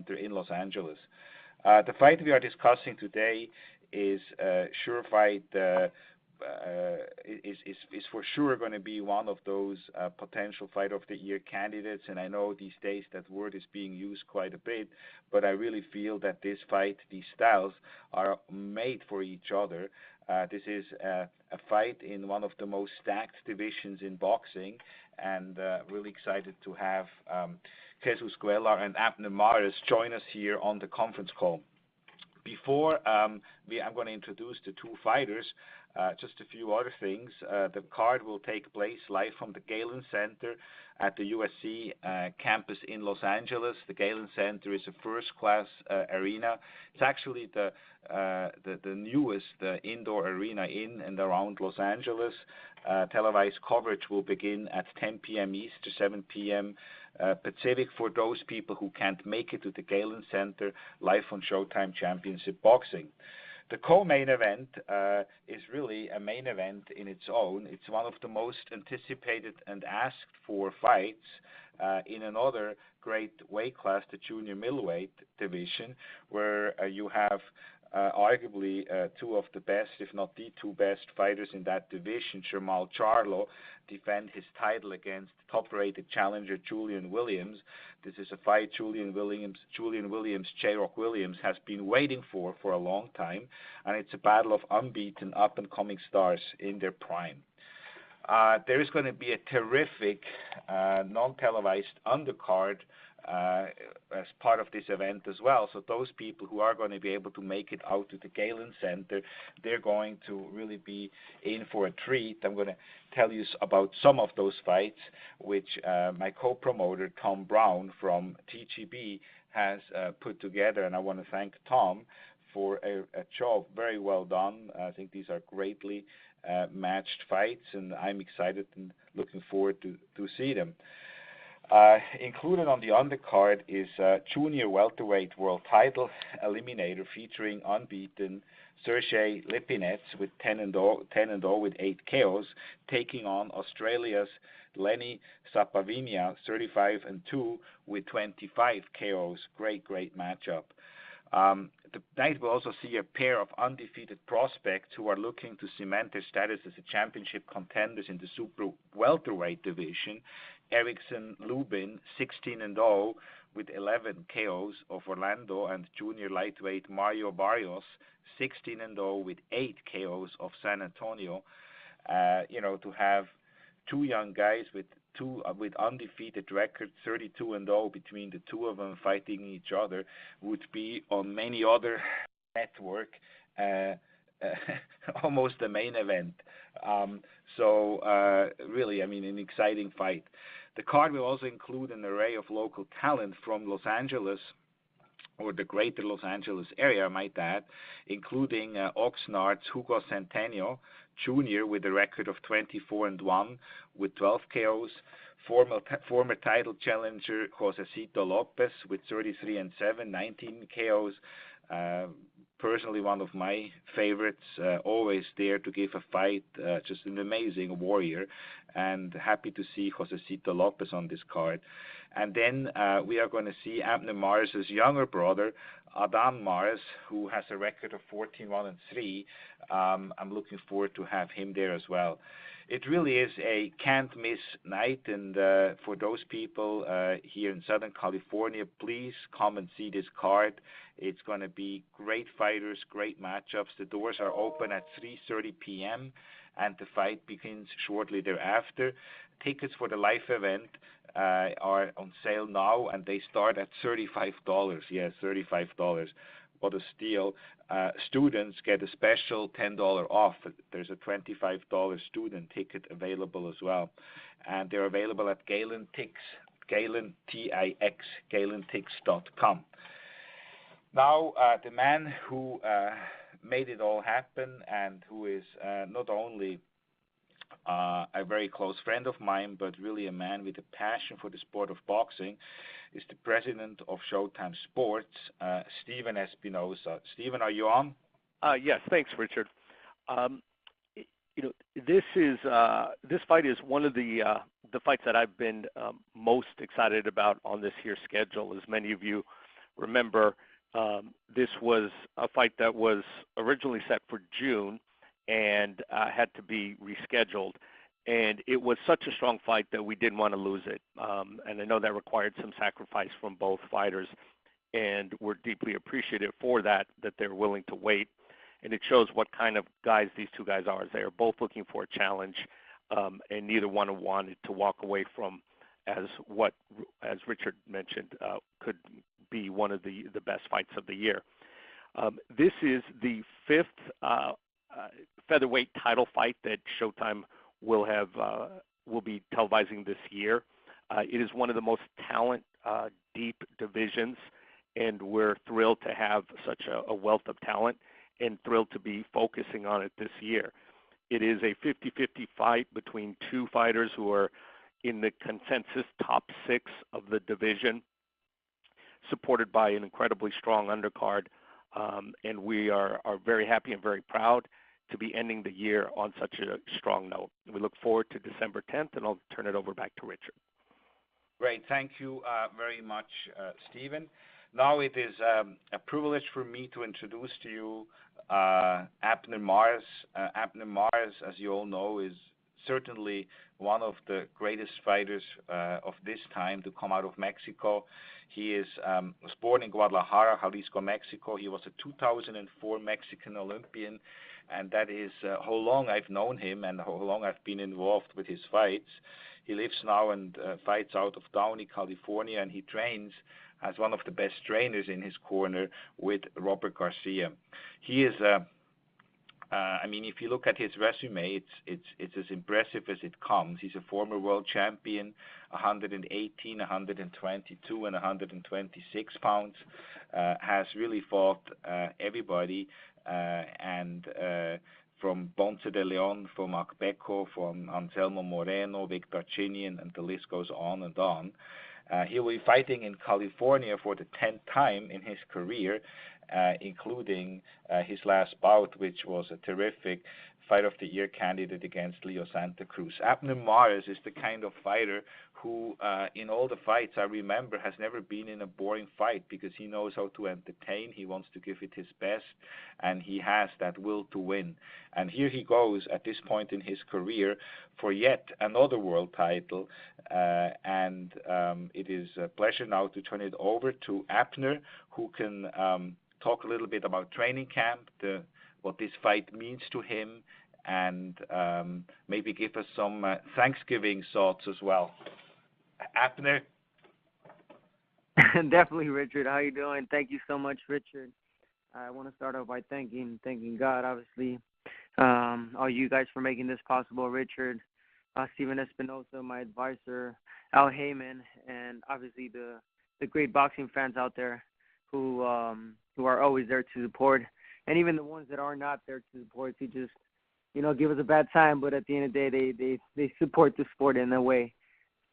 Center in Los Angeles. The fight we are discussing today is sure fight. Is for sure going to be one of those potential Fight of the Year candidates, and I know these days that word is being used quite a bit, but I really feel that this fight, these styles, are made for each other. This is a fight in one of the most stacked divisions in boxing, and really excited to have Jesus Cuellar and Abner Mares join us here on the conference call. Before I'm going to introduce the two fighters, just a few other things. The card will take place live from the Galen Center at the USC campus in Los Angeles. The Galen Center is a first-class arena. It's actually the newest indoor arena in and around Los Angeles. Televised coverage will begin at 10 p.m. Eastern, 7 p.m. Pacific for those people who can't make it to the Galen Center, live on Showtime Championship Boxing. The co-main event is really a main event in its own. It's one of the most anticipated and asked for fights in another great weight class, the junior middleweight division, where you have arguably two of the best, if not the two best fighters in that division. Jermall Charlo defend his title against top-rated challenger Julian Williams. This is a fight Julian Williams, J-Rock Williams has been waiting for a long time, and it's a battle of unbeaten up-and-coming stars in their prime. There is going to be a terrific non-televised undercard as part of this event as well. So those people who are going to be able to make it out to the Galen Center, they're going to really be in for a treat. I'm going to tell you about some of those fights, which my co-promoter Tom Brown from TGB has put together, and I want to thank Tom for a job very well done. I think these are greatly matched fights, and I'm excited and looking forward to see them. Included on the undercard is junior welterweight world title eliminator featuring unbeaten Sergey Lipinets with 10-0 with 8 KOs, taking on Australia's Lenny Sapavinia 35-2 with 25 KOs. Great matchup. The night will also see a pair of undefeated prospects who are looking to cement their status as a championship contenders in the super welterweight division. Erickson Lubin, 16-0 with 11 KOs of Orlando, and junior lightweight Mario Barrios, 16-0 with 8 KOs of San Antonio. To have two young guys with undefeated records, 32-0 between the two of them fighting each other, would be on many other network almost the main event. Really, an exciting fight. The card will also include an array of local talent from Los Angeles, or the greater Los Angeles area, I might add, including Oxnard's Hugo Centeno Jr. with a record of 24-1 with 12 KOs, former title challenger Josecito Lopez with 33-7, 19 KOs. Personally, one of my favorites, always there to give a fight, just an amazing warrior, and happy to see Josecito Lopez on this card. And then we are going to see Abner Mares' younger brother, Abner Mares, who has a record of 14-1-3. I'm looking forward to have him there as well. It really is a can't-miss night, and for those people here in Southern California, please come and see this card. It's going to be great fighters, great matchups. The doors are open at 3:30 p.m., and the fight begins shortly thereafter. Tickets for the live event are on sale now, and they start at $35. Yes, $35. What a steal. Students get a special $10 off. There's a $25 student ticket available as well. And they're available at Galen Tix, Galen, T-I-X, galentix.com. Now, the man who made it all happen, and who is not only a very close friend of mine, but really a man with a passion for the sport of boxing, is the president of Showtime Sports, Steven Espinosa. Steven, are you on? Yes, thanks, Richard. This fight is one of the fights that I've been most excited about on this here schedule. As many of you remember, this was a fight that was originally set for June and had to be rescheduled. And it was such a strong fight that we didn't want to lose it. And I know that required some sacrifice from both fighters, and we're deeply appreciative for that they're willing to wait. And it shows what kind of guys these two guys are. They are both looking for a challenge, and neither one wanted to walk away from as Richard mentioned, could be one of the best fights of the year. This is the fifth featherweight title fight that Showtime will be televising this year. It is one of the most talent deep divisions, and we're thrilled to have such a wealth of talent and thrilled to be focusing on it this year. It is a 50-50 fight between two fighters who are in the consensus top 6 of the division, supported by an incredibly strong undercard, and we are very happy and very proud to be ending the year on such a strong note. We look forward to December 10th, and I'll turn it over back to Richard. Great. Thank you very much, Stephen. Now it is a privilege for me to introduce to you Abner Mares. Abner Mares, as you all know, is certainly one of the greatest fighters of this time to come out of Mexico. He was born in Guadalajara, Jalisco, Mexico. He was a 2004 Mexican Olympian, and that is how long I've known him and how long I've been involved with his fights. He lives now and fights out of Downey, California, and he trains as one of the best trainers in his corner with Robert Garcia. He is if you look at his resume, it's as impressive as it comes. He's a former world champion, 118, 122, and 126 pounds. Has really fought everybody, and from Ponce de Leon, from Akbeko, from Anselmo Moreno, Victor Chinian, and the list goes on and on. He will be fighting in California for the 10th time in his career, including his last bout, which was a terrific Fight of the Year candidate against Leo Santa Cruz. Abner Mares is the kind of fighter who, in all the fights I remember, has never been in a boring fight because he knows how to entertain, he wants to give it his best, and he has that will to win. And here he goes at this point in his career for yet another world title, and it is a pleasure now to turn it over to Abner, who can talk a little bit about training camp, what this fight means to him, and maybe give us some Thanksgiving thoughts as well. Abner? Definitely, Richard. How you doing? Thank you so much, Richard. I want to start off by thanking God, obviously, all you guys for making this possible. Richard, Stephen Espinosa, my advisor, Al Heyman, and obviously the great boxing fans out there who are always there to support, and even the ones that are not there to support, who just give us a bad time, but at the end of the day, they support the sport in a way.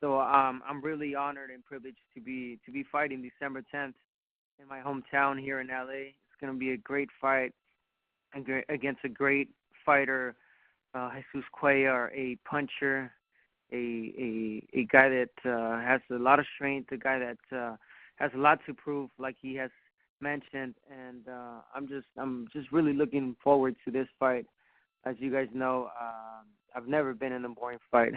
So I'm really honored and privileged to be fighting December 10th in my hometown here in LA. It's going to be a great fight against a great fighter, Jesus Cuellar, a puncher, a guy that has a lot of strength, a guy that has a lot to prove, like he has mentioned, and I'm just really looking forward to this fight. As you guys know, I've never been in a boring fight.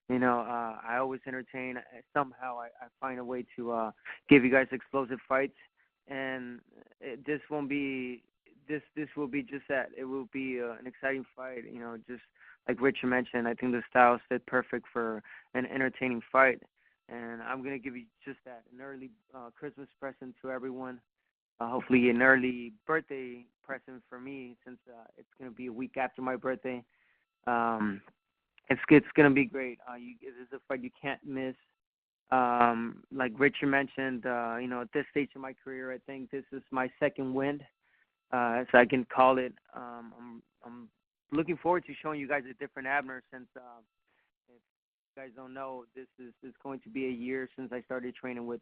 I always entertain. Somehow I find a way to give you guys explosive fights, and this will be just that. It will be an exciting fight. Just like Richard mentioned, I think the styles fit perfect for an entertaining fight, and I'm gonna give you just that, an early Christmas present to everyone. Hopefully an early birthday present for me, since it's going to be a week after my birthday. It's going to be great. It is a fight you can't miss. Like Richard mentioned, at this stage of my career, I think this is my second win, as I can call it. I'm looking forward to showing you guys a different Abner, since if you guys don't know, this is going to be a year since I started training with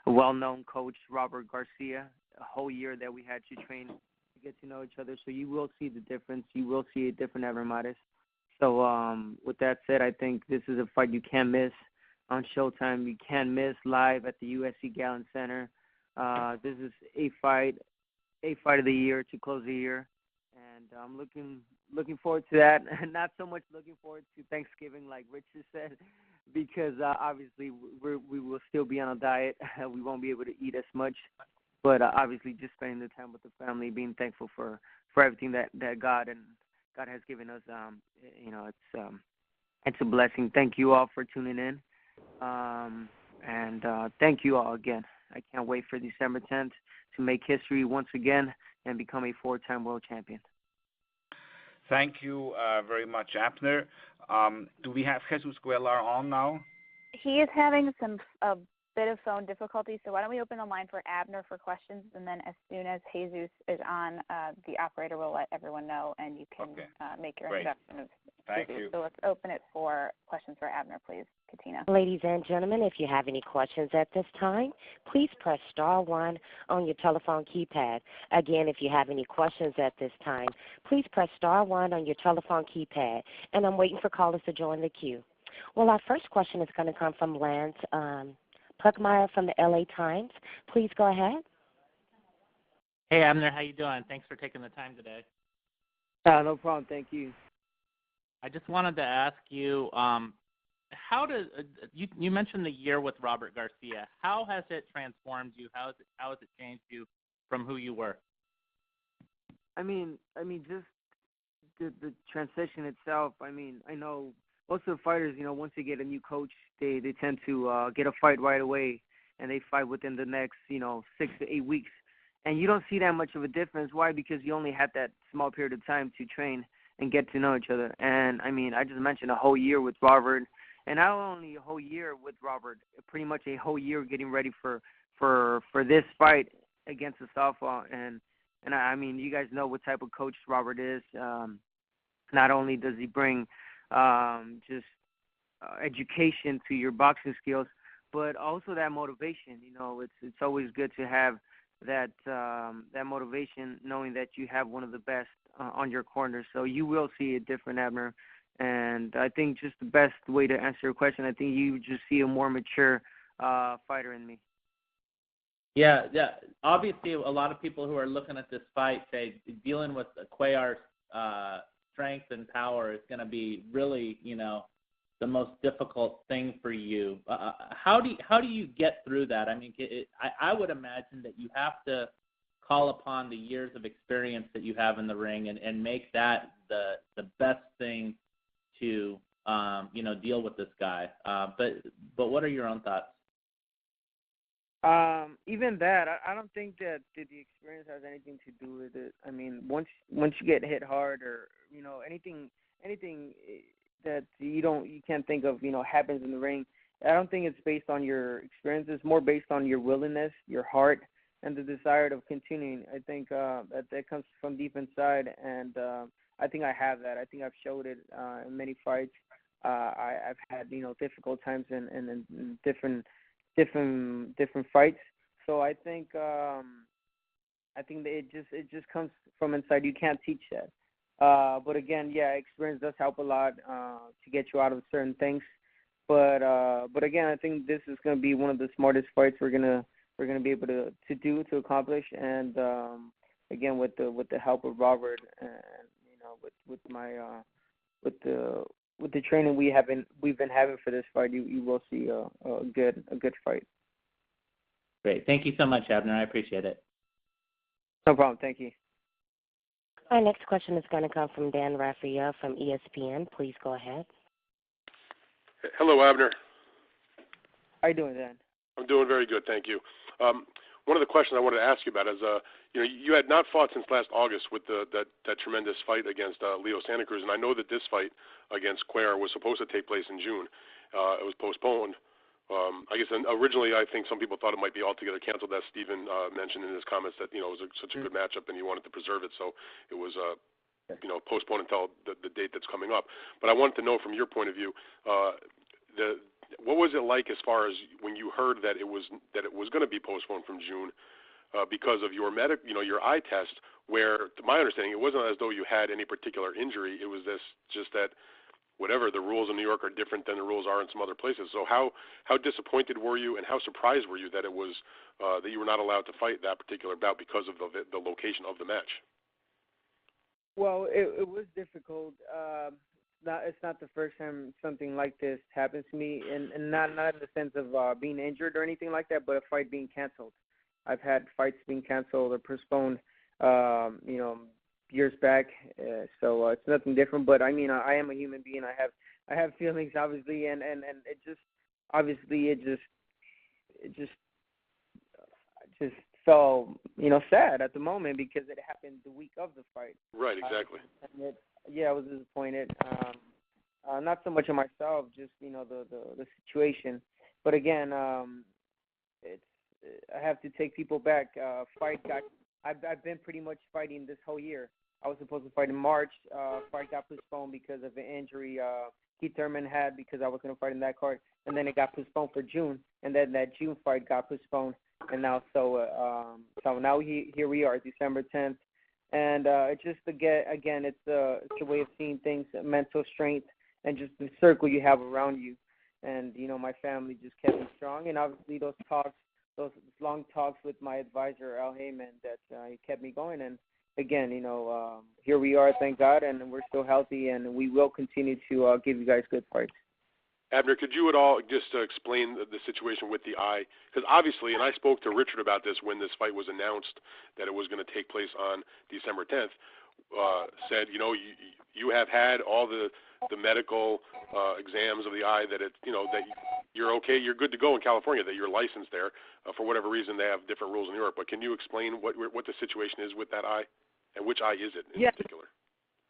a well-known coach, Robert Garcia. A whole year that we had to train to get to know each other, so you will see the difference. You will see a different Abner Mares. So with that said, I think this is a fight you can't miss on Showtime. You can't miss live at the USC Galen Center. This is eighth fight of the year to close the year, and I'm looking forward to that. Not so much looking forward to Thanksgiving, like Richard said, because obviously we will still be on a diet. We won't be able to eat as much, but obviously just spending the time with the family, being thankful for everything that God has given us. It's a blessing. Thank you all for tuning in, and thank you all again. I can't wait for December 10th to make history once again and become a 4-time world champion. Thank you very much, Abner. Do we have Jesus Cuellar on now? He is having a bit of phone difficulty, so why don't we open the line for Abner for questions, and then as soon as Jesus is on, the operator will let everyone know, and you can make your introduction of Thank Jesus. you. So let's open it for questions for Abner, please, Katina. Ladies and gentlemen, if you have any questions at this time, please press star 1 on your telephone keypad. Again, if you have any questions at this time, please press star 1 on your telephone keypad. And I'm waiting for callers to join the queue. Well, our first question is going to come from Lance Puckmeyer from the LA Times. Please go ahead. Hey, Abner, how you doing? Thanks for taking the time today. No problem. Thank you. I just wanted to ask you, how does you mentioned the year with Robert Garcia? How has it transformed you? How has it changed you from who you were? I mean, just the transition itself. I mean, I know most of the fighters, once they get a new coach, they tend to get a fight right away, and they fight within the next, 6 to 8 weeks. And you don't see that much of a difference. Why? Because you only had that small period of time to train and get to know each other. And, I mean, I just mentioned a whole year with Robert, and not only a whole year with Robert, pretty much a whole year getting ready for this fight against the southpaw. And I mean, you guys know what type of coach Robert is. Not only does he bring just education to your boxing skills, but also that motivation. It's always good to have that motivation, knowing that you have one of the best on your corner. So you will see a different Abner. And I think just the best way to answer your question, I think you just see a more mature fighter in me. Yeah. Obviously, a lot of people who are looking at this fight say dealing with Cuellar's strength and power is going to be really, the most difficult thing for you. How do you get through that? I mean, I would imagine that you have to call upon the years of experience that you have in the ring and make that the best thing to deal with this guy. But what are your own thoughts? Even that, I don't think that the experience has anything to do with it. I mean, once you get hit hard, or anything that you can't think of, happens in the ring, I don't think it's based on your experience. It's more based on your willingness, your heart, and the desire of continuing. I think that comes from deep inside, and I think I have that. I think I've showed it in many fights. I've had difficult times in different fights. So I think that it just comes from inside. You can't teach that. But again, experience does help a lot to get you out of certain things. But again, I think this is going to be one of the smartest fights we're gonna be able to accomplish. And again, with the help of Robert, and with the training we've been having for this fight, you will see a good fight. Great. Thank you so much, Abner. I appreciate it. No problem. Thank you. Our next question is going to come from Dan Rafael from ESPN. Please go ahead. Hello, Abner. How you doing, Dan? I'm doing very good, thank you. One of the questions I wanted to ask you about is, you had not fought since last August with that tremendous fight against Leo Santa Cruz, and I know that this fight against Cuellar was supposed to take place in June. It was postponed. I guess originally I think some people thought it might be altogether canceled, as Stephen mentioned in his comments, that it was such a good matchup and he wanted to preserve it, so it was postponed until the date that's coming up. But I wanted to know from your point of view, what was it like as far as when you heard that it was going to be postponed from June because of your your eye test, where, to my understanding, it wasn't as though you had any particular injury. It was just that whatever, the rules in New York are different than the rules are in some other places. So how disappointed were you, and how surprised were you that it was that you were not allowed to fight that particular bout because of the location of the match? Well, it was difficult. It's not the first time something like this happens to me, and not in the sense of being injured or anything like that, but a fight being canceled. I've had fights being canceled or postponed, years back, so it's nothing different. But I mean, I am a human being. I have feelings, obviously, and it just felt sad at the moment because it happened the week of the fight. Right, exactly. I was disappointed. Not so much of myself, just the situation. But again, I have to take people back. I've been pretty much fighting this whole year. I was supposed to fight in March. Fight got postponed because of an injury Keith Thurman had because I was going to fight in that card, and then it got postponed for June, and then that June fight got postponed, and now so now here we are, December 10th, and it's just it's a way of seeing things, mental strength, and just the circle you have around you, and my family just kept me strong, and obviously those long talks with my advisor Al Heyman that kept me going, and again, here we are, thank God, and we're still healthy, and we will continue to give you guys good fights. Abner, could you at all just explain the situation with the eye? Because obviously, and I spoke to Richard about this when this fight was announced that it was going to take place on December 10th, said, you have had all the medical exams of the eye that that you're okay, you're good to go in California, that you're licensed there. For whatever reason, they have different rules in New York. But can you explain what the situation is with that eye, and which eye is it in particular?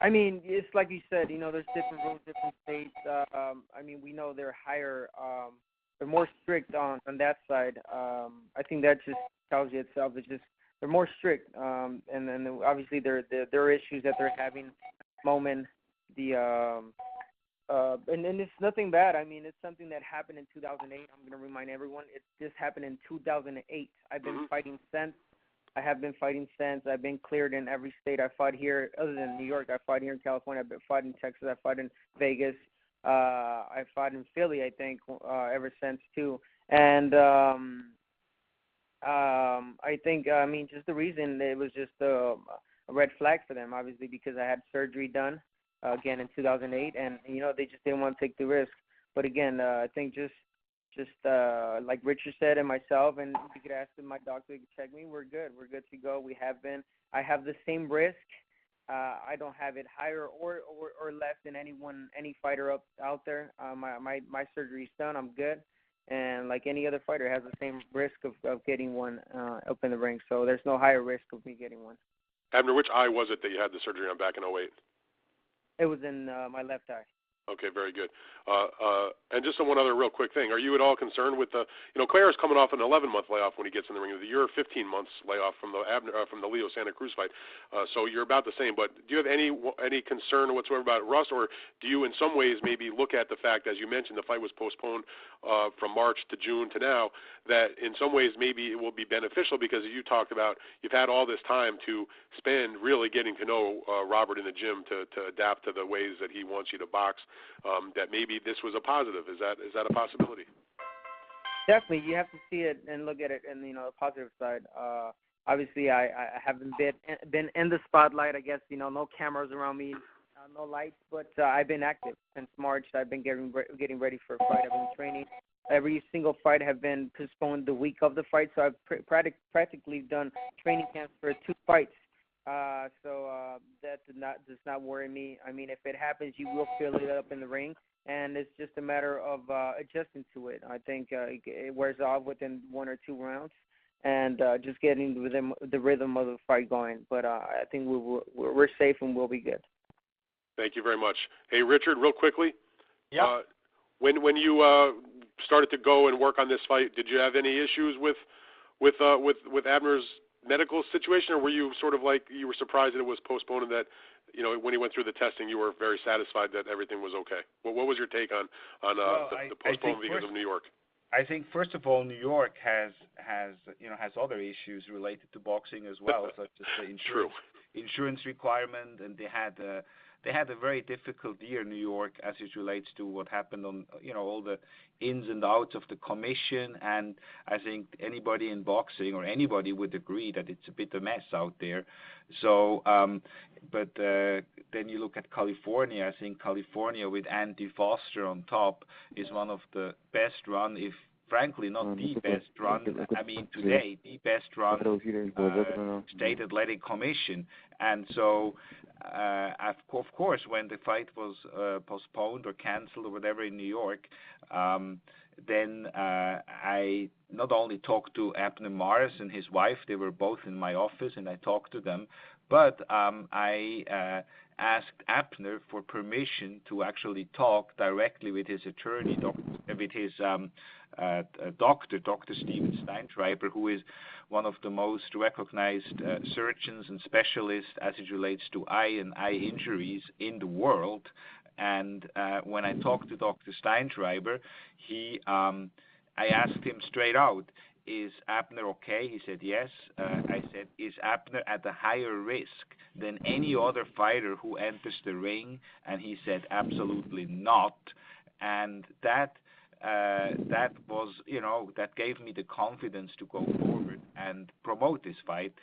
I mean, it's like you said, there's different rules, different states. We know they're higher, they're more strict on that side. I think that just tells you itself. It's just they're more strict, and then obviously there are issues that they're having at the moment. And it's nothing bad. I mean, it's something that happened in 2008. I'm going to remind everyone, this happened in 2008. I've been fighting since. I have been fighting since. I've been cleared in every state. I fought here, other than New York. I fought here in California. I've fought in Texas. I fought in Vegas. I fought in Philly, I think, ever since, too. And I think, just the reason it was just a red flag for them, obviously, because I had surgery done, again, in 2008. And, they just didn't want to take the risk. But, again, I think just like Richard said and myself, and you could ask my doctor to check me, we're good. We're good to go. We have been. I have the same risk. I don't have it higher or less than any fighter out there. My surgery's done. I'm good. And like any other fighter has the same risk of getting one up in the ring. So there's no higher risk of me getting one. Abner, which eye was it that you had the surgery on back in 2008? It was in my left eye. Okay, very good. And just one other real quick thing. Are you at all concerned with Cuellar's coming off an 11-month layoff when he gets in the ring. You're 15 months layoff from the Leo Santa Cruz fight. So you're about the same. But do you have any concern whatsoever about Russ, or do you in some ways maybe look at the fact, as you mentioned, the fight was postponed from March to June to now, that in some ways maybe it will be beneficial because, as you talked about, you've had all this time to spend really getting to know Robert in the gym to adapt to the ways that he wants you to box. That maybe this was a positive. Is that a possibility? Definitely, you have to see it and look at it in the positive side. Obviously, I haven't been in the spotlight. I guess no cameras around me, no lights, but I've been active since March. I've been getting ready for a fight. I've been training. Every single fight have been postponed the week of the fight, so I've practically done training camps for 2 fights. So that does not worry me. I mean, if it happens, you will feel it up in the ring, and it's just a matter of adjusting to it. I think it wears off within 1 or 2 rounds, and just getting the rhythm of the fight going. But I think we're safe and we'll be good. Thank you very much. Hey, Richard, real quickly. Yeah. When you started to go and work on this fight, did you have any issues with Abner's medical situation, or were you sort of like you were surprised that it was postponed and that when he went through the testing you were very satisfied that everything was okay? What was your take on the postponement because of New York? I think first of all, New York has other issues related to boxing as well, such as the insurance requirement, and they had they had a very difficult year, New York, as it relates to what happened on, all the ins and outs of the commission. And I think anybody in boxing or anybody would agree that it's a bit of a mess out there. So, but then you look at California. I think California with Andy Foster on top is one of the best run, if frankly not the best run, I mean today, the best run state athletic commission. And so, of course, when the fight was postponed or canceled or whatever in New York, then I not only talked to Abner Mares and his wife, they were both in my office, and I talked to them, but I asked Abner for permission to actually talk directly with his attorney, with his Dr. Steven Steinschreiber, who is one of the most recognized surgeons and specialists as it relates to eye and eye injuries in the world. And when I talked to Dr. Steinschreiber, I asked him straight out, is Abner okay? He said yes. I said, is Abner at a higher risk than any other fighter who enters the ring? And he said, absolutely not. And that was, that gave me the confidence to go forward and promote this fight.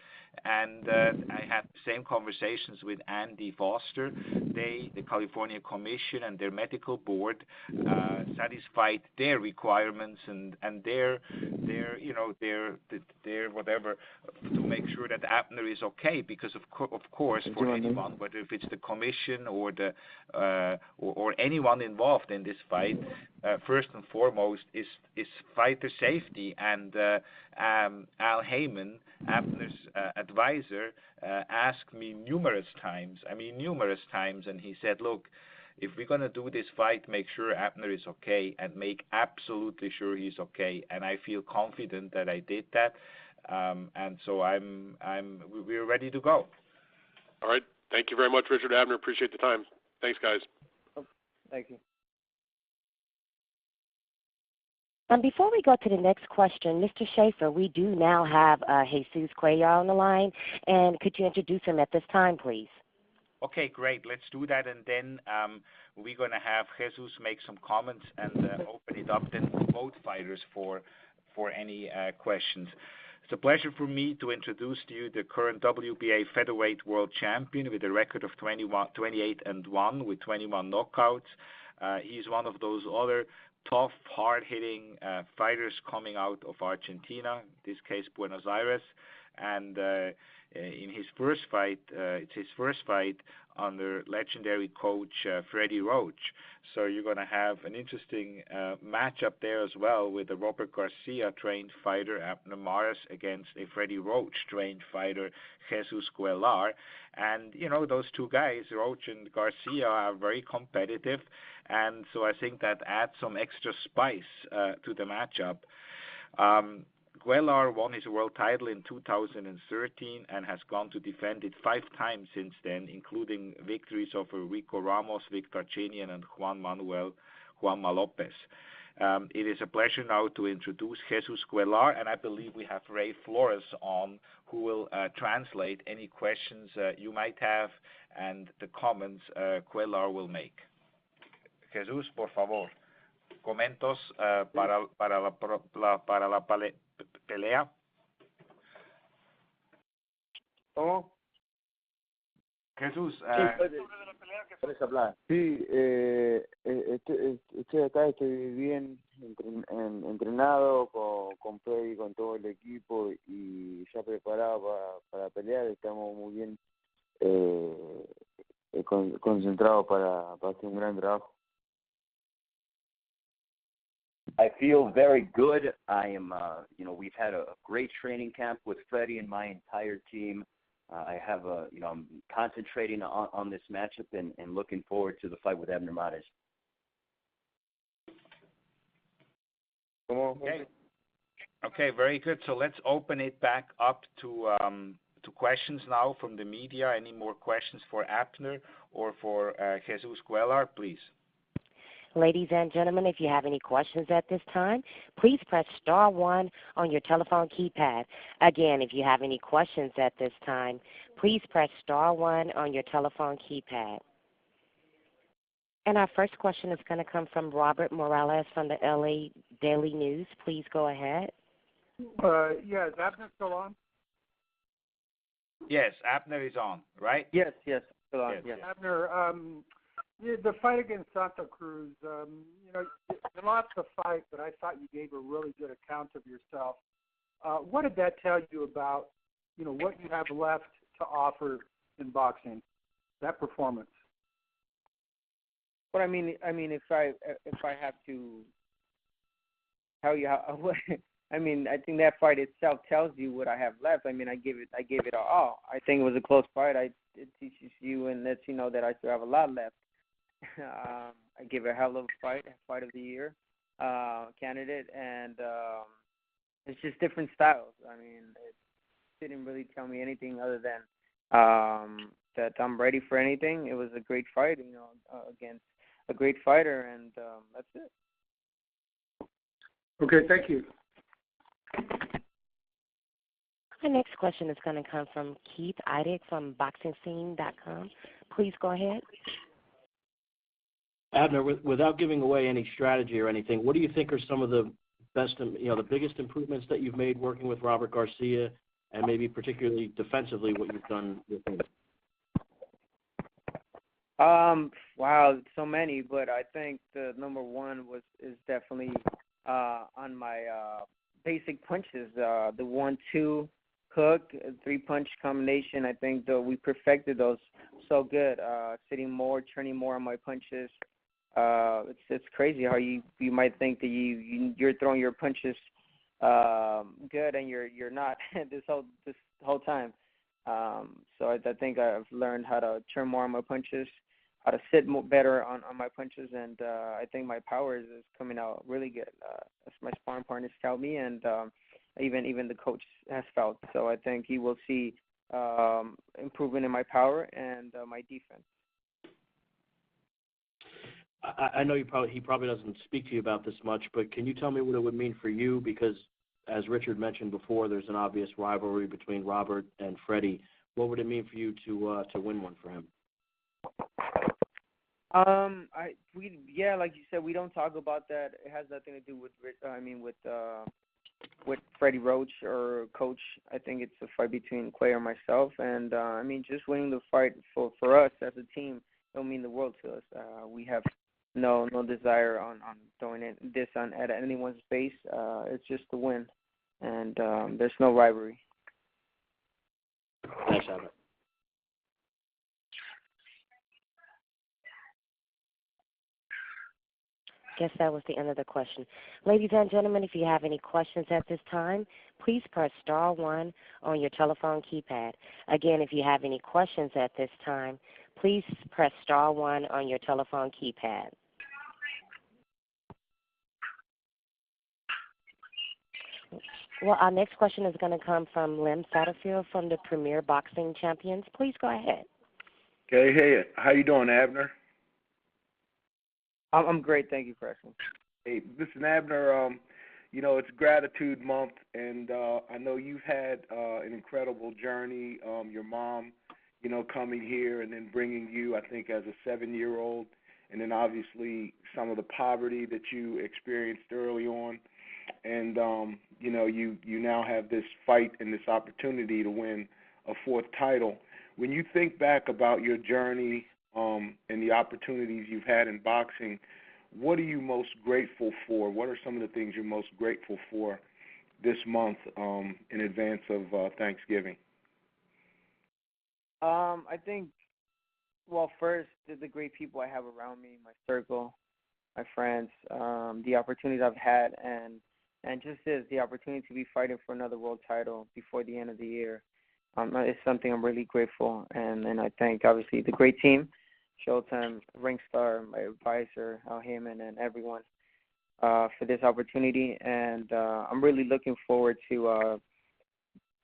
And I had the same conversations with Andy Foster. The California Commission and their medical board satisfied their requirements and their whatever to make sure that Abner is okay. Because of course for anyone, whether if it's the commission or or anyone involved in this fight, first and foremost is fighter safety. And Al Heyman, Abner's advisor, asked me numerous times, and he said, look, if we're going to do this fight, make sure Abner is okay and make absolutely sure he's okay. And I feel confident that I did that. And so we're ready to go. All right. Thank you very much, Richard Abner. Appreciate the time. Thanks, guys. Thank you. Before we go to the next question, Mr. Schaefer, we do now have Jesus Cuellar on the line, and could you introduce him at this time, please? Okay, great. Let's do that, and then we're going to have Jesus make some comments and open it up then for both fighters for any questions. It's a pleasure for me to introduce to you the current WBA featherweight world champion with a record of 28-1 with 21 knockouts. He's one of those other tough, hard-hitting fighters coming out of Argentina, in this case Buenos Aires, and in his first fight, it's his first fight under legendary coach Freddie Roach. So you're going to have an interesting matchup there as well with a Robert Garcia-trained fighter, Abner Mares, against a Freddie Roach-trained fighter, Jesus Cuellar. And, those two guys, Roach and Garcia, are very competitive. And so I think that adds some extra spice to the matchup. Cuellar won his world title in 2013 and has gone to defend it 5 times since then, including victories over Rico Ramos, Victor Chinian, and Juanma Lopez. It is a pleasure now to introduce Jesus Cuellar, and I believe we have Ray Flores on, who will translate any questions you might have and the comments Cuellar will make. Jesus, por favor, comentos para la pelea. ¿Cómo? Jesús, ¿puedes hablar? Sí, estoy acá, estoy bien entrenado con Freddy, con todo el equipo y ya preparado para pelear. Estamos muy bien concentrados para hacer un gran trabajo. I feel very good. I am, we've had a great training camp with Freddie and my entire team. I have I'm concentrating on this matchup and looking forward to the fight with Abner Mares. Okay, very good. So let's open it back up to questions now from the media. Any more questions for Abner or for Jesus Cuellar, please? Ladies and gentlemen, if you have any questions at this time, please press star 1 on your telephone keypad. Again, if you have any questions at this time, please press star 1 on your telephone keypad. And our first question is going to come from Robert Morales from the LA Daily News. Please go ahead. Yeah, is Abner still on? Yes, Abner is on, right? Yes, still on. Yes. Yes. Abner, the fight against Santa Cruz, you lost the fight, but I thought you gave a really good account of yourself. What did that tell you about, what you have left to offer in boxing, that performance? But I mean, if I have to tell you how, I mean, I think that fight itself tells you what I have left. I mean, I gave it all. I think it was a close fight. It teaches you and lets you know that I still have a lot left. I give a hell of a fight of the year candidate, and it's just different styles. I mean, it didn't really tell me anything other than that I'm ready for anything. It was a great fight, against a great fighter, and that's it. Okay, thank you. Our next question is going to come from Keith Idec from BoxingScene.com. Please go ahead. Abner, without giving away any strategy or anything, what do you think are some of the best, the biggest improvements that you've made working with Robert Garcia, and maybe particularly defensively what you've done with him? Wow, so many, but I think the number one is definitely on my basic punches. The 1-2 hook, 3-punch combination. I think we perfected those so good. Sitting more, turning more on my punches. It's crazy how you might think that you're throwing your punches good and you're not this whole time. So I think I've learned how to turn more on my punches, how to sit better on my punches, and I think my power is coming out really good. As my sparring partners tell me, and even the coach has felt. So I think he will see improvement in my power and my defense. I know he probably doesn't speak to you about this much, but can you tell me what it would mean for you? Because as Richard mentioned before, there's an obvious rivalry between Robert and Freddie. What would it mean for you to win one for him? Like you said, we don't talk about that. It has nothing to do with with Freddie Roach or Coach. I think it's a fight between Cuellar and myself, and just winning the fight for us as a team, it'll mean the world to us. We have no desire on throwing this at anyone's face. It's just the win, and there's no rivalry. Thanks, Abner. Guess that was the end of the question. Ladies and gentlemen, if you have any questions at this time, please press star 1 on your telephone keypad. Again, if you have any questions at this time, please press star 1 on your telephone keypad. Well, our next question is going to come from Lem Satterfield from the Premier Boxing Champions. Please go ahead. Okay, hey, how you doing, Abner? I'm great, thank you for asking. Hey, listen, Abner, it's Gratitude Month, and I know you've had an incredible journey. Your mom, coming here and then bringing you, I think, as a 7-year-old, and then obviously some of the poverty that you experienced early on. And, you now have this fight and this opportunity to win a 4th title. When you think back about your journey and the opportunities you've had in boxing, what are you most grateful for? What are some of the things you're most grateful for this month in advance of Thanksgiving? I think, first, the great people I have around me, my circle, my friends, the opportunities I've had, and just the opportunity to be fighting for another world title before the end of the year. It's something I'm really grateful, and I thank, obviously, the great team, Showtime, Ringstar, my advisor, Al Heyman, and everyone for this opportunity. And I'm really looking forward to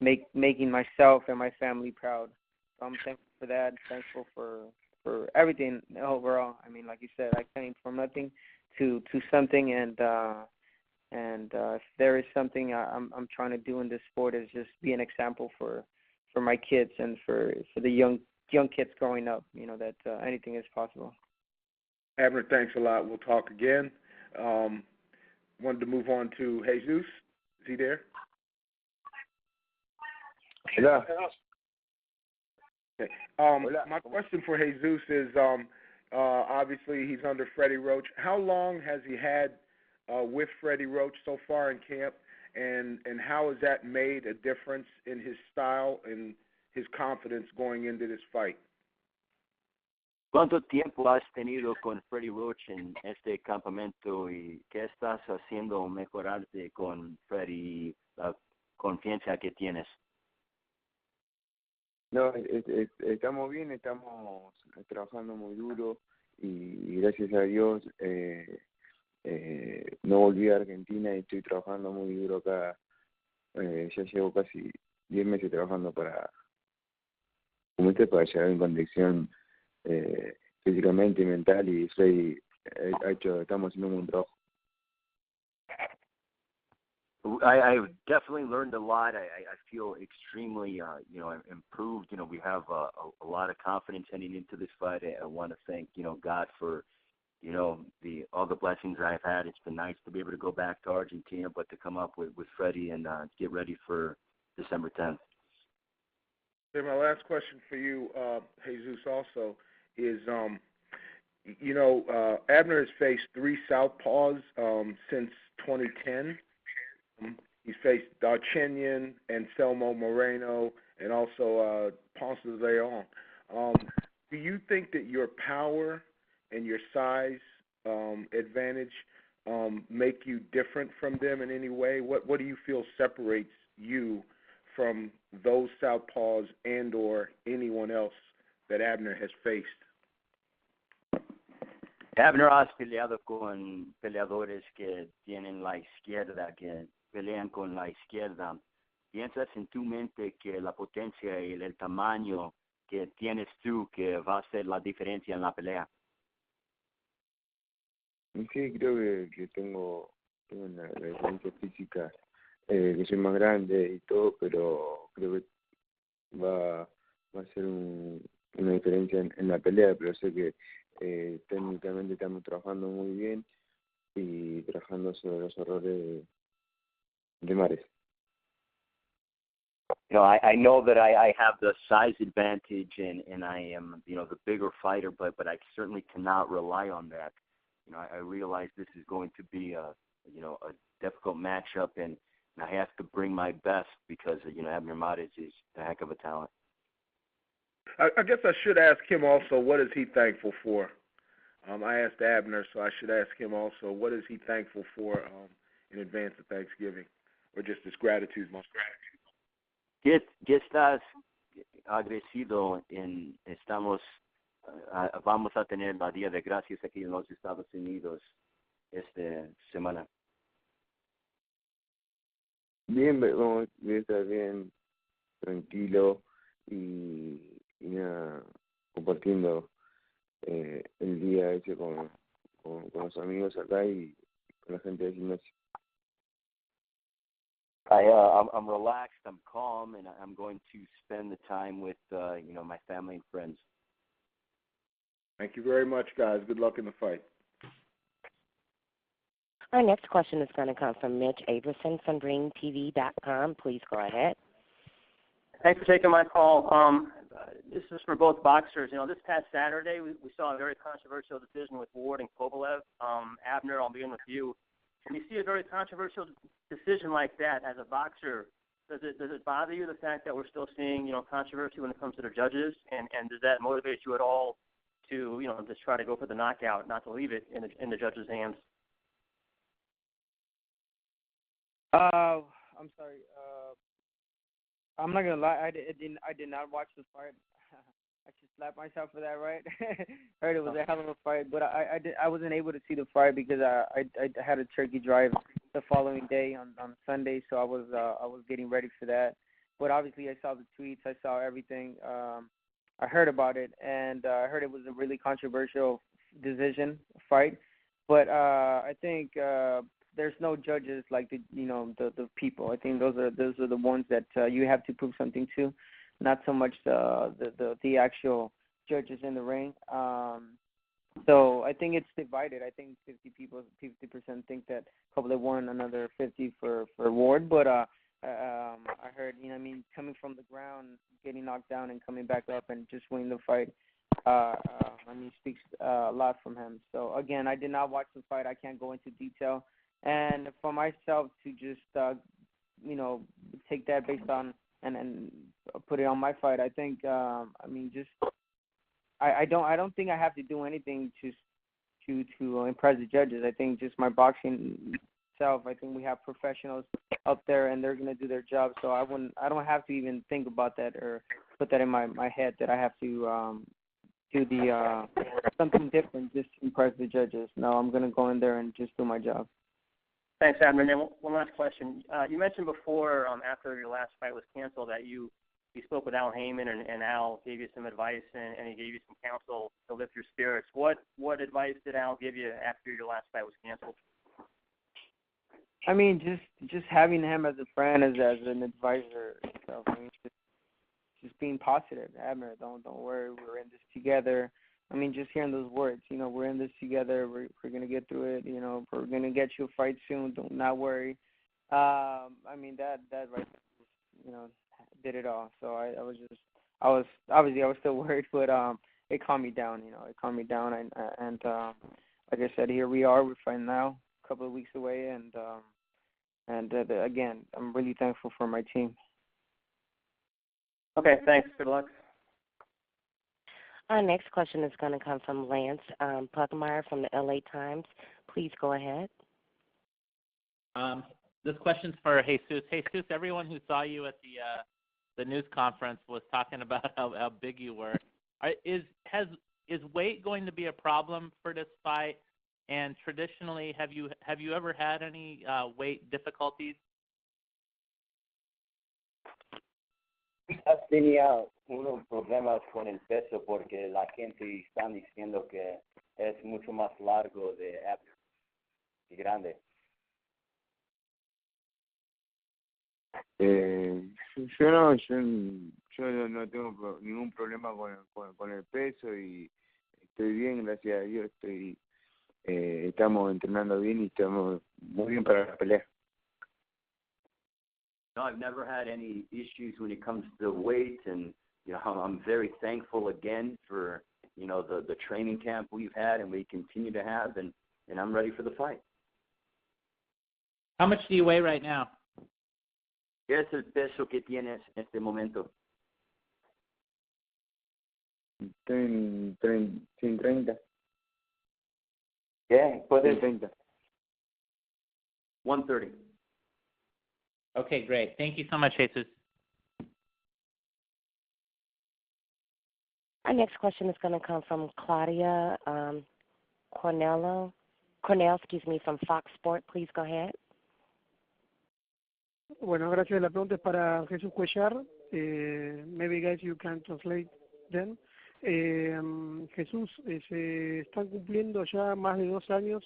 making myself and my family proud. So I'm thankful for that, thankful for everything overall. I mean, like you said, I came from nothing to something, and if there is something I'm trying to do in this sport is just be an example for my kids and for the young kids growing up, that anything is possible. Abner, thanks a lot. We'll talk again. Wanted to move on to Jesus. Is he there? Hola. Okay. My question for Jesus is, obviously he's under Freddie Roach. How long has he had with Freddie Roach so far in camp, and how has that made a difference in his style and his confidence going into this fight? ¿Cuánto tiempo has tenido con Freddie Roach en este campamento y qué estás haciendo mejorarte con Freddie, la confianza que tienes? No, estamos bien, estamos trabajando muy duro y gracias a Dios no volví a Argentina y estoy trabajando muy duro acá. Ya llevo casi 10 meses trabajando para llegar en condición físicamente y mental, y estamos haciendo un buen trabajo. I've definitely learned a lot. I feel extremely, improved. We have a lot of confidence heading into this fight. I want to thank, God for, all the blessings I've had. It's been nice to be able to go back to Argentina, but to come up with Freddie and get ready for December 10th. Okay, my last question for you, Jesus, also is, Abner has faced 3 southpaws since 2010. He's faced Darchinyan, Anselmo Moreno, and also Ponce de Leon. Do you think that your power and your size advantage make you different from them in any way? What do you feel separates you from those southpaws and or anyone else that Abner has faced? Abner has peleado con peleadores que tienen la izquierda, que pelean con la izquierda. ¿Piensas en tu mente que la potencia y el tamaño que tienes tú que va a hacer la diferencia en la pelea? Sí, creo que tengo la diferencia física, que soy más grande y todo, pero creo que va a ser una diferencia en la pelea, pero sé que técnicamente estamos trabajando muy bien y trabajando sobre los errores de Mares. I know that I have the size advantage and I am, the bigger fighter, but I certainly cannot rely on that. I realize this is going to be a difficult matchup, and I have to bring my best because, Abner Mares is a heck of a talent. I guess I should ask him also, what is he thankful for? I asked Abner, so I should ask him also, what is he thankful for in advance of Thanksgiving, or just his gratitude? ¿Qué estás agradecido vamos a tener la Día de Gracias aquí en los Estados Unidos esta semana? Bien, vamos a estar bien, tranquilo y nada, compartiendo el día ese con los amigos acá y con la gente del gimnasio. I'm relaxed, I'm calm, and I'm going to spend the time with my family and friends. Thank you very much, guys. Good luck in the fight. Our next question is going to come from Mitch Aberson from BringTV.com. Please go ahead. Thanks for taking my call. This is for both boxers. This past Saturday, we saw a very controversial decision with Ward and Kovalev. Abner, I'll begin with you. When you see a very controversial decision like that as a boxer, does it bother you, the fact that we're still seeing, controversy when it comes to the judges? And does that motivate you at all to, just try to go for the knockout, not to leave it in the judges' hands? I'm sorry. I'm not gonna lie. I did not watch the fight. I should slap myself for that, right? Heard it was a hell of a fight, but I wasn't able to see the fight because I had a turkey drive the following day on Sunday, so I was getting ready for that. But obviously, I saw the tweets, I saw everything. I heard about it, and I heard it was a really controversial decision fight. But I think there's no judges like the people. I think those are the ones that you have to prove something to, not so much the actual judges in the ring. So I think it's divided. I think 50% think that Kovalev won, another 50 for Ward. But I heard, coming from the ground, getting knocked down and coming back up and just winning the fight, speaks a lot from him. So again, I did not watch the fight. I can't go into detail. And for myself to just, take that based on and put it on my fight, I think, I don't think I have to do anything to impress the judges. I think just my boxing self. I think we have professionals up there, and they're gonna do their job. So I don't have to even think about that or put that in my head that I have to do the something different just to impress the judges. No, I'm gonna go in there and just do my job. Thanks, Abner. And then one last question. You mentioned before, after your last fight was canceled, that you spoke with Al Heyman, and Al gave you some advice and he gave you some counsel to lift your spirits. What advice did Al give you after your last fight was canceled? Just having him as a friend, as an advisor. So just being positive. Abner, don't worry, we're in this together. Just hearing those words, we're in this together. We're gonna get through it. We're gonna get you a fight soon. Don't not worry. That right there, did it all. So I was still worried, but it calmed me down. It calmed me down, and like I said, here we are. We're fighting now, a couple of weeks away, and again, I'm really thankful for my team. Okay, thanks. Good luck. Our next question is going to come from Lance Pugmire from the LA Times. Please go ahead. This question's for Jesus. Jesus, everyone who saw you at the news conference was talking about how big you were. Is weight going to be a problem for this fight? And traditionally, have you ever had any weight difficulties? Has tenido unos problemas con el peso porque la gente está diciendo que es mucho más largo de Abner y grande. Yo no tengo ningún problema con el peso y estoy bien, gracias a Dios. Estamos entrenando bien y estamos muy bien para la pelea. No, I've never had any issues when it comes to weight, and I'm very thankful again for the training camp we've had and we continue to have, and I'm ready for the fight. How much do you weigh right now? ¿Qué es el peso que tienes en este momento? Estoy en 130. ¿Qué? ¿Puedes? 130. 130. Okay, great. Thank you so much, Jesus. Our next question is going to come from Claudia Cornell, from Fox Sport. Please go ahead. Bueno, gracias. La pregunta es para Jesús Cuellar. Maybe guys you can translate then. Jesús, se están cumpliendo ya más de 2 años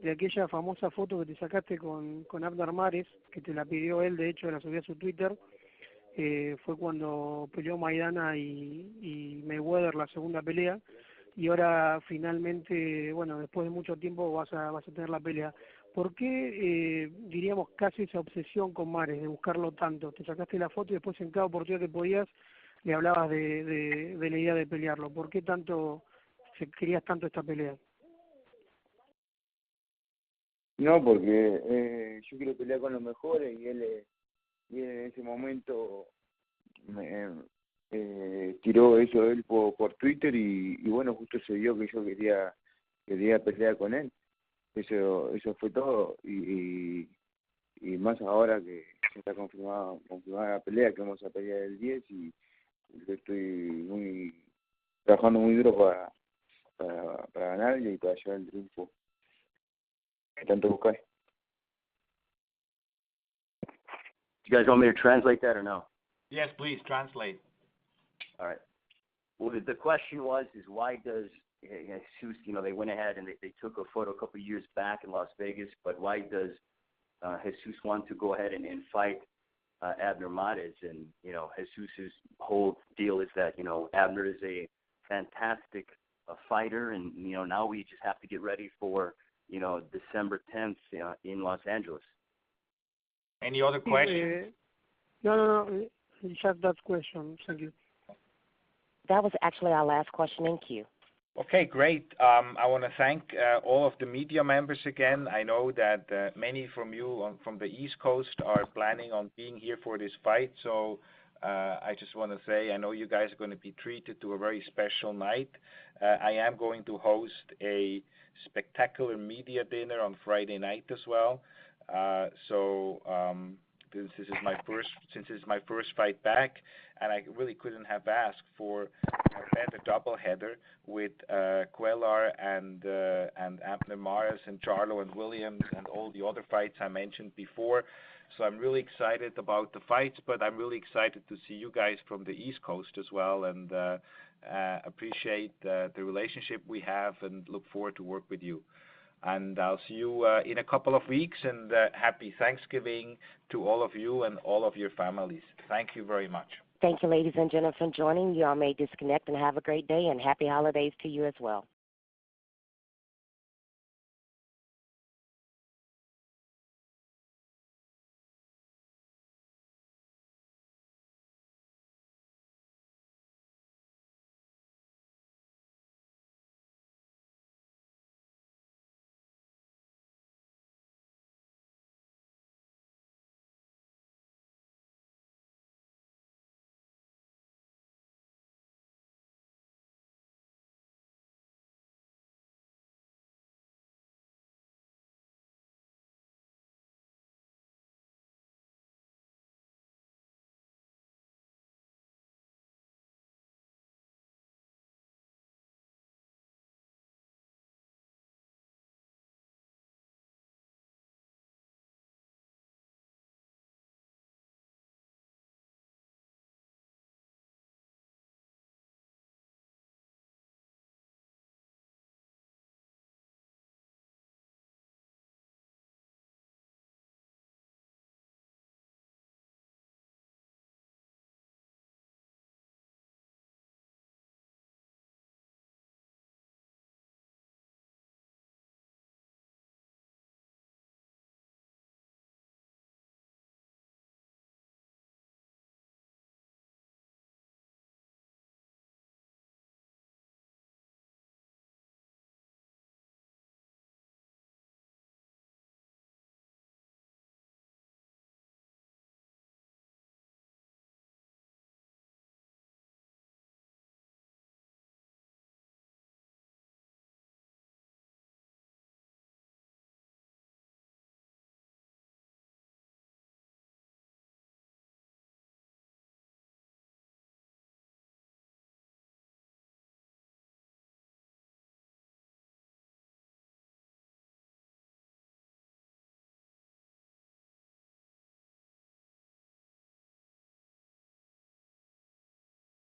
de aquella famosa foto que te sacaste con Abner Mares, que te la pidió él, de hecho la subió a su Twitter. Fue cuando peleó Maidana y Mayweather la segunda pelea, y ahora finalmente, bueno, después de mucho tiempo vas a tener la pelea. ¿Por qué, diríamos, casi esa obsesión con Mares, de buscarlo tanto? Te sacaste la foto y después en cada oportunidad que podías le hablabas de la idea de pelearlo. ¿Por qué querías tanto esta pelea? No, porque yo quiero pelear con los mejores y él en ese momento tiró eso él por Twitter y bueno, justo se dio que yo quería pelear con él. Eso fue todo y más ahora que ya está confirmada la pelea, que vamos a pelear el 10 y yo estoy trabajando muy duro para ganar y para llevar el triunfo que tanto buscáis. You guys want me to translate that or no? Yes, please translate. All right. Well, the question is why does Jesus, they went ahead and they took a photo a couple of years back in Las Vegas, but why does Jesus want to go ahead and fight Abner Mares? And, Jesus' whole deal is that, Abner is a fantastic fighter, and now we just have to get ready for December 10th in Los Angeles. Any other questions? No. Just that question. Thank you. That was actually our last question in queue. Okay, great. I want to thank all of the media members again. I know that many from you from the East Coast are planning on being here for this fight, so I just want to say I know you guys are going to be treated to a very special night. I am going to host a spectacular media dinner on Friday night as well. Since this is my first fight back, and I really couldn't have asked for a better doubleheader with Cuellar and Abner Mares and Charlo and Williams and all the other fights I mentioned before. So I'm really excited about the fights, but I'm really excited to see you guys from the East Coast as well, and appreciate the relationship we have and look forward to work with you. And I'll see you in a couple of weeks, and happy Thanksgiving to all of you and all of your families. Thank you very much. Thank you, ladies and gentlemen, for joining. You all may disconnect and have a great day, and happy holidays to you as well.